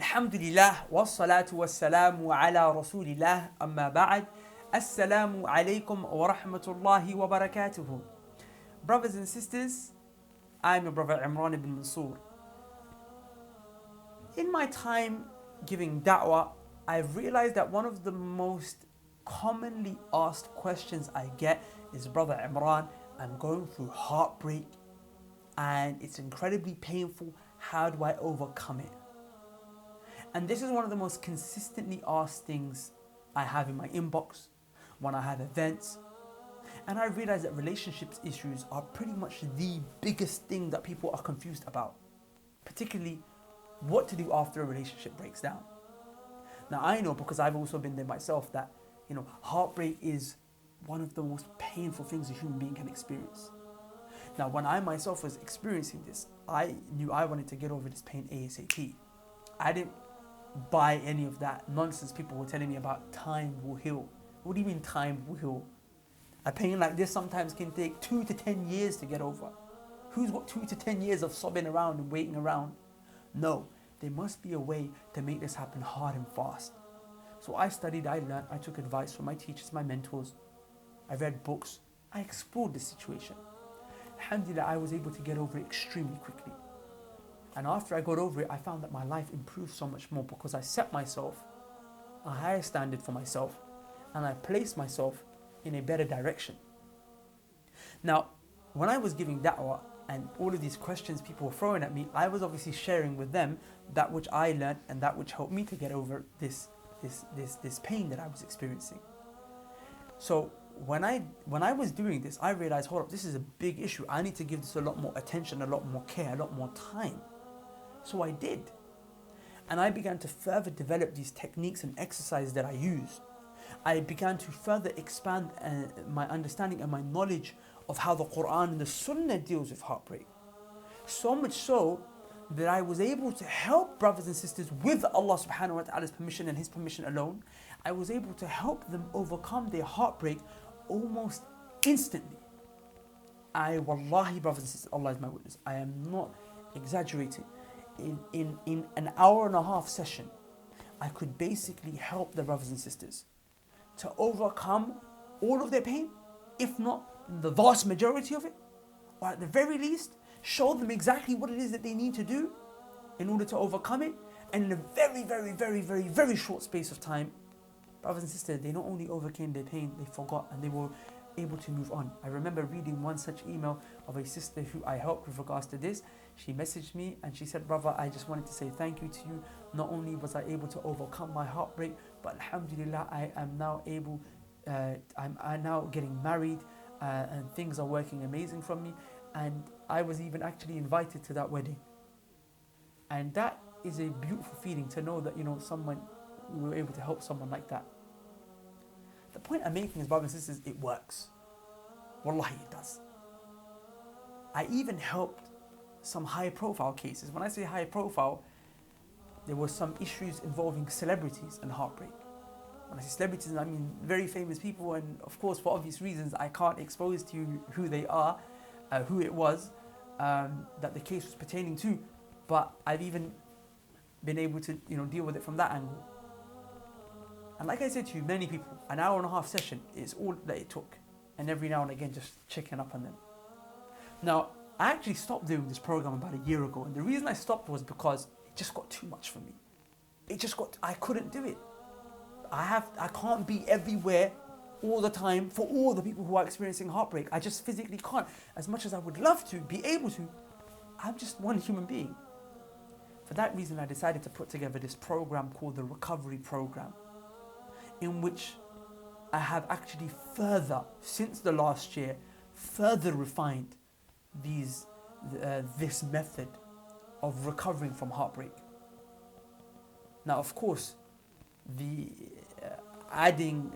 Alhamdulillah, wassalatu wassalamu ala rasulillah, amma ba'd. Assalamu alaikum wa rahmatullahi wa barakatuhu. Brothers and sisters, I'm your brother Imran ibn Mansoor. In my time giving da'wah, I've realized that one of the most commonly asked questions I get is, Brother Imran, I'm going through heartbreak and it's incredibly painful. How do I overcome it? And this is one of the most consistently asked things I have in my inbox, when I have events. And I realize that relationships issues are pretty much the biggest thing that people are confused about, particularly what to do after a relationship breaks down. Now I know, because I've also been there myself, that heartbreak is one of the most painful things a human being can experience. Now when I myself was experiencing this, I knew I wanted to get over this pain ASAP. I didn't buy any of that nonsense people were telling me about time will heal. What do you mean time will heal? A pain like this sometimes can take 2 to 10 years to get over. Who's got 2 to 10 years of sobbing around and waiting around? No, there must be a way to make this happen hard and fast. So I studied, I learned, I took advice from my teachers, my mentors. I read books, I explored the situation. Alhamdulillah, I was able to get over it extremely quickly. And after I got over it, I found that my life improved so much more because I set myself a higher standard for myself and I placed myself in a better direction. Now, when I was giving da'wah and all of these questions people were throwing at me, I was obviously sharing with them that which I learned and that which helped me to get over this pain that I was experiencing. So when I was doing this, I realized, hold up, this is a big issue. I need to give this a lot more attention, a lot more care, a lot more time. So I did. And I began to further develop these techniques and exercises that I use. I began to further expand my understanding and my knowledge of how the Quran and the Sunnah deals with heartbreak. So much so that I was able to help brothers and sisters with Allah subhanahu wa ta'ala's permission and His permission alone. I was able to help them overcome their heartbreak almost instantly. Wallahi, brothers and sisters, Allah is my witness, I am not exaggerating. In an hour and a half session, I could basically help the brothers and sisters to overcome all of their pain, if not the vast majority of it, or at the very least, show them exactly what it is that they need to do in order to overcome it. And in a very, very, very, very, very short space of time, brothers and sisters, they not only overcame their pain, they forgot and they were able to move on. I remember reading one such email of a sister who I helped with regards to this. She messaged me and she said, brother, I just wanted to say thank you to you. Not only was I able to overcome my heartbreak, but alhamdulillah, I am now able, I'm now getting married and things are working amazing for me. And I was even actually invited to that wedding. And that is a beautiful feeling to know that, we were able to help someone like that. The point I'm making is, brothers and sisters, it works. Wallahi, it does. I even helped some high profile cases. When I say high profile, there were some issues involving celebrities and heartbreak. When I say celebrities, I mean very famous people, and of course, for obvious reasons, I can't expose to you who they are, who it was that the case was pertaining to, but I've even been able to deal with it from that angle. And like I said to you, many people, an hour and a half session is all that it took. And every now and again, just checking up on them. Now, I actually stopped doing this program about a year ago. And the reason I stopped was because it just got too much for me. I couldn't do it. I can't be everywhere all the time for all the people who are experiencing heartbreak. I just physically can't. As much as I would love to be able to, I'm just one human being. For that reason, I decided to put together this program called the Recovery Program, in which I have actually since the last year, further refined this method of recovering from heartbreak. Now, of course, the adding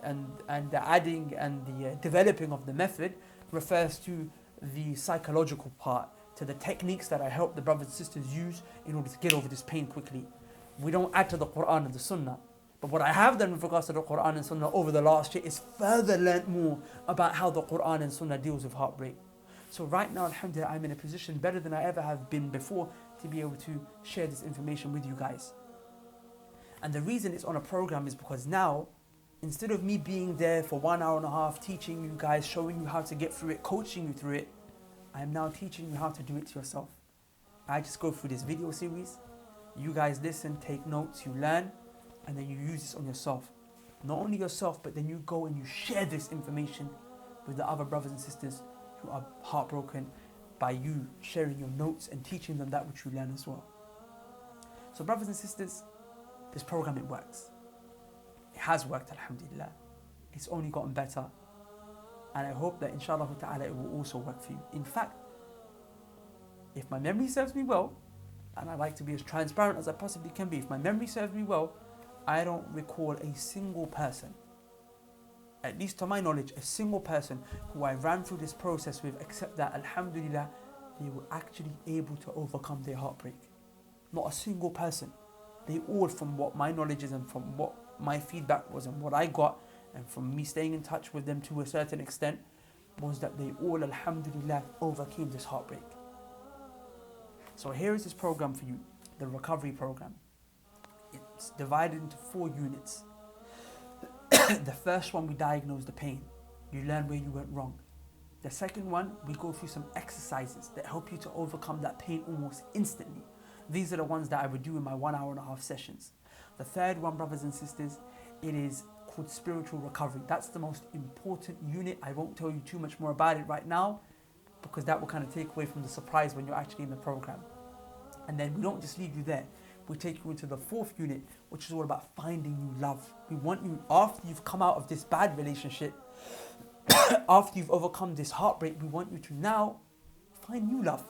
and the developing of the method refers to the psychological part, to the techniques that I help the brothers and sisters use in order to get over this pain quickly. We don't add to the Quran and the Sunnah. But what I have done with regards to the Quran and Sunnah over the last year is further learnt more about how the Quran and Sunnah deals with heartbreak. So right now, alhamdulillah, I'm in a position better than I ever have been before to be able to share this information with you guys. And the reason it's on a program is because now, instead of me being there for 1 hour and a half, teaching you guys, showing you how to get through it, coaching you through it, I am now teaching you how to do it to yourself. I just go through this video series, you guys listen, take notes, you learn, and then you use this on yourself. Not only yourself, but then you go and you share this information with the other brothers and sisters who are heartbroken by you sharing your notes and teaching them that which you learn as well. So brothers and sisters, this program, it works. It has worked, alhamdulillah. It's only gotten better. And I hope that inshallah ta'ala it will also work for you. In fact, if my memory serves me well, and I like to be as transparent as I possibly can be, if my memory serves me well, I don't recall a single person, at least to my knowledge, a single person who I ran through this process with, except that alhamdulillah, they were actually able to overcome their heartbreak. Not a single person. They all, from what my knowledge is and from what my feedback was and what I got, and from me staying in touch with them to a certain extent, was that they all, alhamdulillah, overcame this heartbreak. So here is this program for you, the recovery program. It's divided into 4 units. The first one, we diagnose the pain. You learn where you went wrong. The second one, we go through some exercises that help you to overcome that pain almost instantly. These are the ones that I would do in my 1 hour and a half sessions. The third one, brothers and sisters, it is called spiritual recovery. That's the most important unit. I won't tell you too much more about it right now, because that will kind of take away from the surprise when you're actually in the program. And then we don't just leave you there. We take you into the 4th unit, which is all about finding new love. We want you, after you've come out of this bad relationship, after you've overcome this heartbreak, we want you to now find new love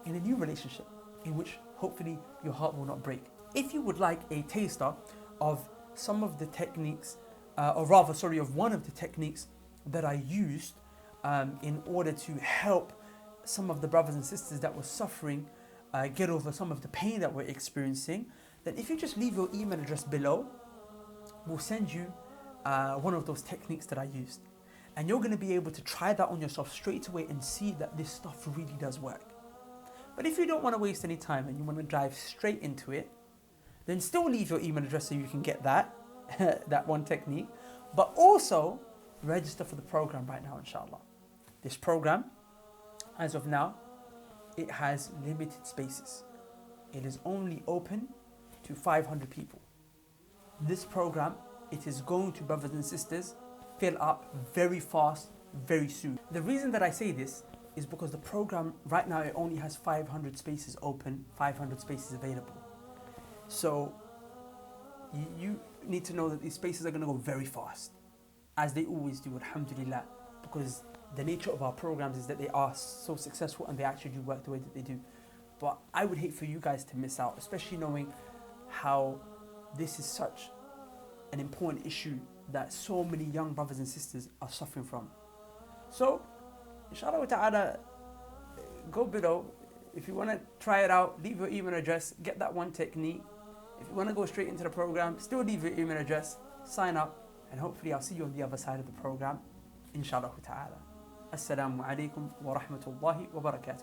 in a new relationship, in which hopefully your heart will not break. If you would like a taster of some of the techniques, of one of the techniques that I used in order to help some of the brothers and sisters that were suffering get over some of the pain that we're experiencing, then if you just leave your email address below, we'll send you one of those techniques that I used. And you're going to be able to try that on yourself straight away and see that this stuff really does work. But if you don't want to waste any time and you want to dive straight into it, then still leave your email address so you can get that, that one technique. But also register for the program right now, inshallah. This program, as of now, it has limited spaces. It is only open to 500 people. This program, it is going to, brothers and sisters, fill up very fast, very soon. The reason that I say this is because the program right now, it only has 500 spaces open, 500 spaces available. So you need to know that these spaces are going to go very fast, as they always do, alhamdulillah, because the nature of our programs is that they are so successful and they actually do work the way that they do. But I would hate for you guys to miss out, especially knowing how this is such an important issue that so many young brothers and sisters are suffering from. So, inshallah ta'ala, go below. If you want to try it out, leave your email address, get that one technique. If you want to go straight into the program, still leave your email address, sign up, and hopefully I'll see you on the other side of the program, inshallah ta'ala. Assalamu alaikum wa rahmatullahi wa barakatuh.